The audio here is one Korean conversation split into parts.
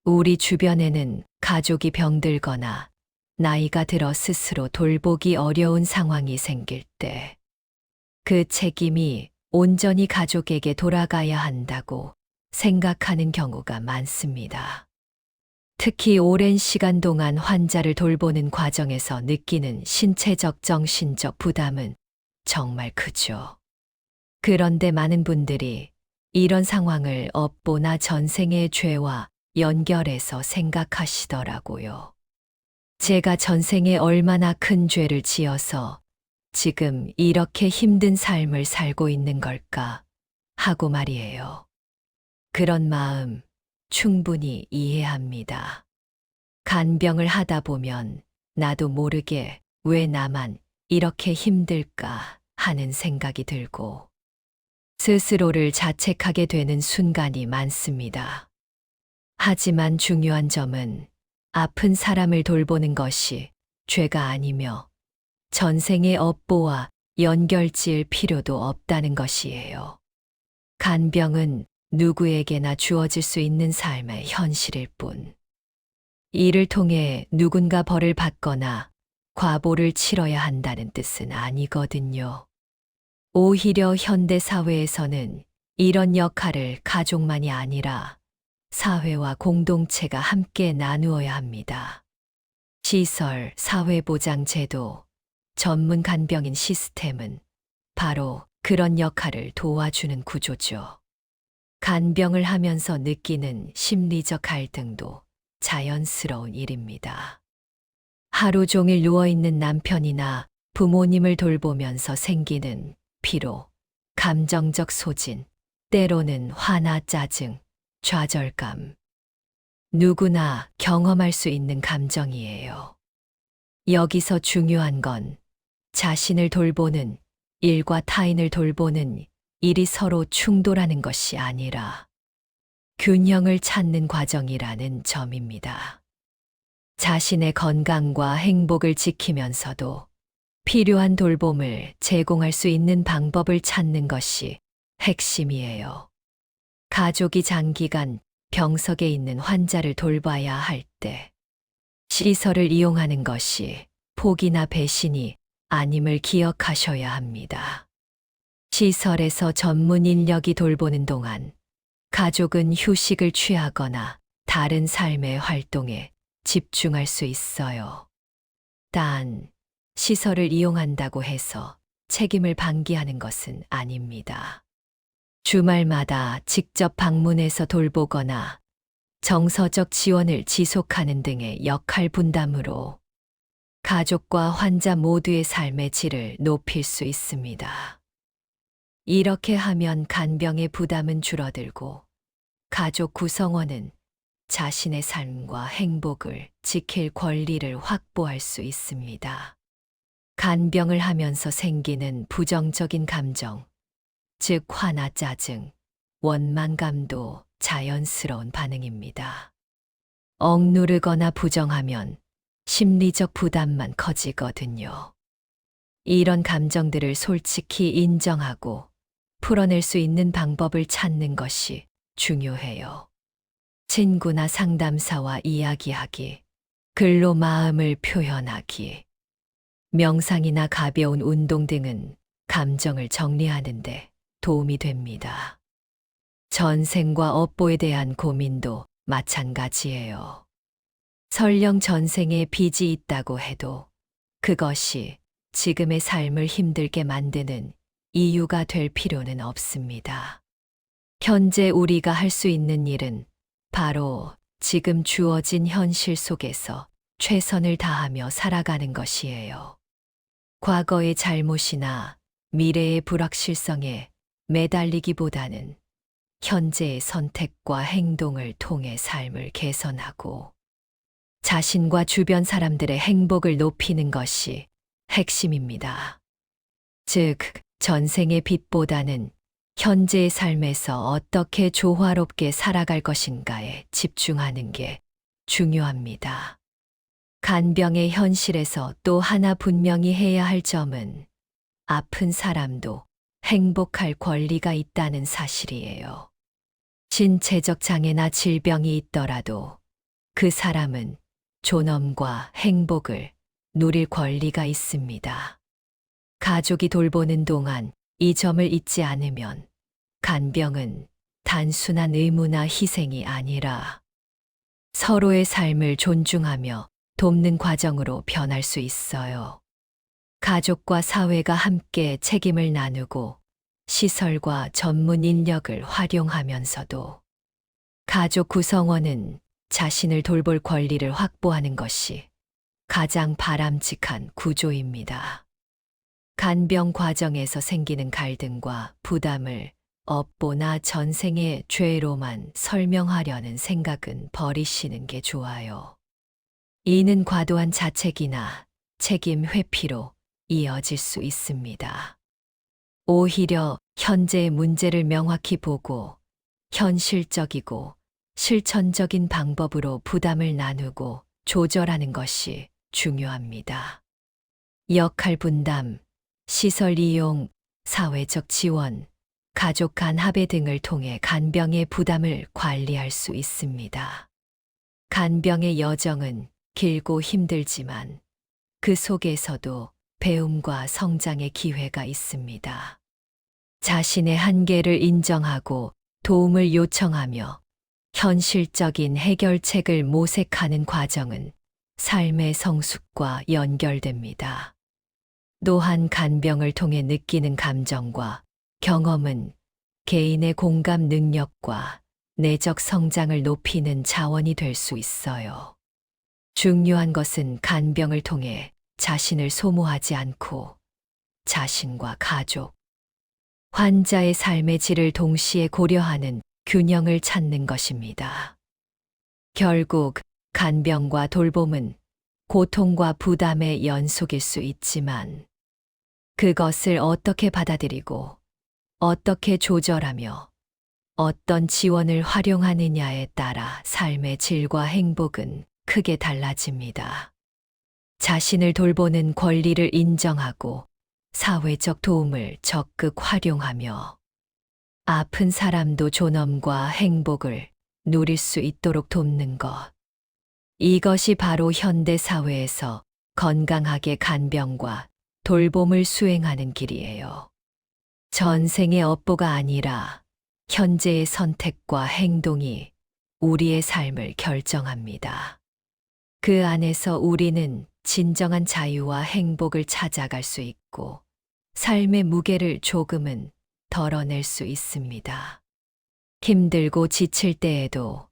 우리 주변에는 가족이 병들거나 나이가 들어 스스로 돌보기 어려운 상황이 생길 때 그 책임이 온전히 가족에게 돌아가야 한다고 생각하는 경우가 많습니다. 특히 오랜 시간 동안 환자를 돌보는 과정에서 느끼는 신체적, 정신적 부담은 정말 크죠. 그런데 많은 분들이 이런 상황을 업보나 전생의 죄와 연결해서 생각하시더라고요. 제가 전생에 얼마나 큰 죄를 지어서 지금 이렇게 힘든 삶을 살고 있는 걸까 하고 말이에요. 그런 마음 충분히 이해합니다. 간병을 하다 보면 나도 모르게 왜 나만 이렇게 힘들까 하는 생각이 들고 스스로를 자책하게 되는 순간이 많습니다. 하지만 중요한 점은 아픈 사람을 돌보는 것이 죄가 아니며 전생의 업보와 연결지을 필요도 없다는 것이에요. 간병은 누구에게나 주어질 수 있는 삶의 현실일 뿐. 이를 통해 누군가 벌을 받거나 과보를 치러야 한다는 뜻은 아니거든요. 오히려 현대 사회에서는 이런 역할을 가족만이 아니라 사회와 공동체가 함께 나누어야 합니다. 시설, 사회보장제도, 전문 간병인 시스템은 바로 그런 역할을 도와주는 구조죠. 간병을 하면서 느끼는 심리적 갈등도 자연스러운 일입니다. 하루 종일 누워있는 남편이나 부모님을 돌보면서 생기는 피로, 감정적 소진, 때로는 화나 짜증, 좌절감. 누구나 경험할 수 있는 감정이에요. 여기서 중요한 건 자신을 돌보는 일과 타인을 돌보는 일이 서로 충돌하는 것이 아니라 균형을 찾는 과정이라는 점입니다. 자신의 건강과 행복을 지키면서도 필요한 돌봄을 제공할 수 있는 방법을 찾는 것이 핵심이에요. 가족이 장기간 병석에 있는 환자를 돌봐야 할 때 시설을 이용하는 것이 포기나 배신이 아님을 기억하셔야 합니다. 시설에서 전문 인력이 돌보는 동안 가족은 휴식을 취하거나 다른 삶의 활동에 집중할 수 있어요. 단, 시설을 이용한다고 해서 책임을 방기하는 것은 아닙니다. 주말마다 직접 방문해서 돌보거나 정서적 지원을 지속하는 등의 역할 분담으로 가족과 환자 모두의 삶의 질을 높일 수 있습니다. 이렇게 하면 간병의 부담은 줄어들고 가족 구성원은 자신의 삶과 행복을 지킬 권리를 확보할 수 있습니다. 간병을 하면서 생기는 부정적인 감정, 즉 화나 짜증, 원망감도 자연스러운 반응입니다. 억누르거나 부정하면 심리적 부담만 커지거든요. 이런 감정들을 솔직히 인정하고 풀어낼 수 있는 방법을 찾는 것이 중요해요. 친구나 상담사와 이야기하기, 글로 마음을 표현하기, 명상이나 가벼운 운동 등은 감정을 정리하는 데 도움이 됩니다. 전생과 업보에 대한 고민도 마찬가지예요. 설령 전생에 빚이 있다고 해도 그것이 지금의 삶을 힘들게 만드는 이유가 될 필요는 없습니다. 현재 우리가 할 수 있는 일은 바로 지금 주어진 현실 속에서 최선을 다하며 살아가는 것이에요. 과거의 잘못이나 미래의 불확실성에 매달리기보다는 현재의 선택과 행동을 통해 삶을 개선하고 자신과 주변 사람들의 행복을 높이는 것이 핵심입니다. 즉, 전생의 빚보다는 현재의 삶에서 어떻게 조화롭게 살아갈 것인가에 집중하는 게 중요합니다. 간병의 현실에서 또 하나 분명히 해야 할 점은 아픈 사람도 행복할 권리가 있다는 사실이에요. 신체적 장애나 질병이 있더라도 그 사람은 존엄과 행복을 누릴 권리가 있습니다. 가족이 돌보는 동안 이 점을 잊지 않으면 간병은 단순한 의무나 희생이 아니라 서로의 삶을 존중하며 돕는 과정으로 변할 수 있어요. 가족과 사회가 함께 책임을 나누고 시설과 전문 인력을 활용하면서도 가족 구성원은 자신을 돌볼 권리를 확보하는 것이 가장 바람직한 구조입니다. 간병 과정에서 생기는 갈등과 부담을 업보나 전생의 죄로만 설명하려는 생각은 버리시는 게 좋아요. 이는 과도한 자책이나 책임 회피로 이어질 수 있습니다. 오히려 현재의 문제를 명확히 보고 현실적이고 실천적인 방법으로 부담을 나누고 조절하는 것이 중요합니다. 역할 분담, 시설 이용, 사회적 지원, 가족 간 합의 등을 통해 간병의 부담을 관리할 수 있습니다. 간병의 여정은 길고 힘들지만 그 속에서도 배움과 성장의 기회가 있습니다. 자신의 한계를 인정하고 도움을 요청하며 현실적인 해결책을 모색하는 과정은 삶의 성숙과 연결됩니다. 또한 간병을 통해 느끼는 감정과 경험은 개인의 공감 능력과 내적 성장을 높이는 자원이 될 수 있어요. 중요한 것은 간병을 통해 자신을 소모하지 않고 자신과 가족, 환자의 삶의 질을 동시에 고려하는 균형을 찾는 것입니다. 결국 간병과 돌봄은 고통과 부담의 연속일 수 있지만 그것을 어떻게 받아들이고 어떻게 조절하며 어떤 지원을 활용하느냐에 따라 삶의 질과 행복은 크게 달라집니다. 자신을 돌보는 권리를 인정하고 사회적 도움을 적극 활용하며 아픈 사람도 존엄과 행복을 누릴 수 있도록 돕는 것. 이것이 바로 현대 사회에서 건강하게 간병과 돌봄을 수행하는 길이에요. 전생의 업보가 아니라 현재의 선택과 행동이 우리의 삶을 결정합니다. 그 안에서 우리는 진정한 자유와 행복을 찾아갈 수 있고 삶의 무게를 조금은 덜어낼 수 있습니다. 힘들고 지칠 때에도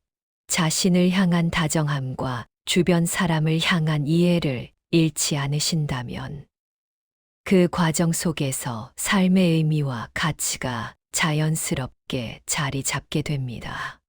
자신을 향한 다정함과 주변 사람을 향한 이해를 잃지 않으신다면 그 과정 속에서 삶의 의미와 가치가 자연스럽게 자리 잡게 됩니다.